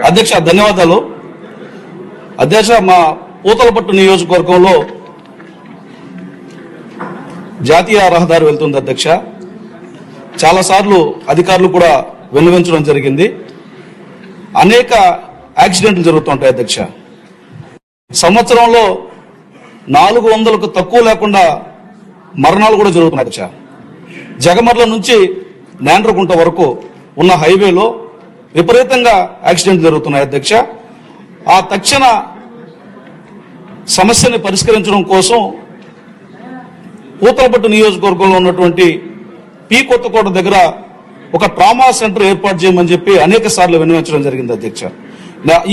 అధ్యక్ష ధన్యవాదాలు. అధ్యక్ష, మా పూతలపట్టు నియోజకవర్గంలో జాతీయ రహదారి వెళ్తుంది అధ్యక్ష. చాలా సార్లు అధికారులు కూడా వెలువెంచడం జరిగింది. అనేక యాక్సిడెంట్లు జరుగుతుంటాయి అధ్యక్ష. సంవత్సరంలో 400కు తక్కువ లేకుండా మరణాలు కూడా జరుగుతున్నాయి అధ్యక్ష. జగమర్ల నుంచి నేండ్రగుంట వరకు ఉన్న హైవేలో విపరీతంగా యాక్సిడెంట్లు జరుగుతున్నాయి అధ్యక్ష. ఆ తక్షణ సమస్యని పరిష్కరించడం కోసం పూతలపట్టు నియోజకవర్గంలో ఉన్నటువంటి పి కొత్తకోట దగ్గర ఒక ట్రామా సెంటర్ ఏర్పాటు చేయమని చెప్పి అనేక సార్లు విన్నవించడం జరిగింది అధ్యక్ష.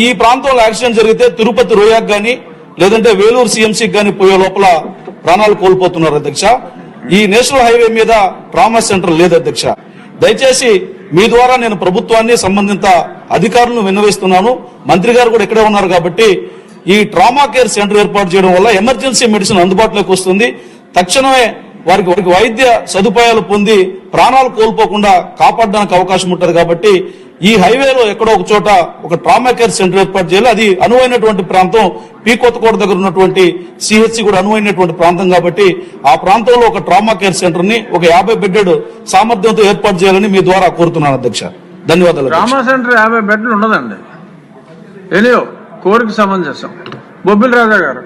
ఈ ప్రాంతంలో యాక్సిడెంట్ జరిగితే తిరుపతి రోయాకు గాని లేదంటే వేలూరు సిఎంసీకి గాని పోయే లోపల ప్రాణాలు కోల్పోతున్నారు అధ్యక్ష. ఈ నేషనల్ హైవే మీద ట్రామా సెంటర్ లేదు అధ్యక్ష. దయచేసి మీ ద్వారా నేను ప్రభుత్వాన్ని సంబంధిత అధికారులను విన్నవిస్తున్నాను. మంత్రి గారు కూడా ఇక్కడే ఉన్నారు కాబట్టి ఈ ట్రామా కేర్ సెంటర్ ఏర్పాటు చేయడం వల్ల ఎమర్జెన్సీ మెడిసిన్ అందుబాటులోకి వస్తుంది. తక్షణమే వారికి వైద్య సదుపాయాలు పొంది ప్రాణాలు కోల్పోకుండా కాపాడడానికి అవకాశం ఉంటుంది. కాబట్టి ఈ హైవేలో ఎక్కడో ఒక చోట ఒక ట్రామా కేర్ సెంటర్ ఏర్పాటు చేయాలి. అది అనువైనటువంటి ప్రాంతం. పి కొత్తకోట దగ్గర ఉన్నటువంటి సిహెచ్సి కూడా అనువైనటువంటి ప్రాంతం కాబట్టి ఆ ప్రాంతంలో ఒక ట్రామా కేర్ సెంటర్ ని ఒక 50 బెడ్డెడ్ సామర్థ్యంతో ఏర్పాటు చేయాలని మీ ద్వారా కోరుతున్నాను అధ్యక్ష. ధన్యవాదాలు. ట్రామా సెంటర్ 50 బెడ్లు ఉండదండి. ఎనియో కోరిక సమంజసం. బొబ్బిలి రాజా గారు.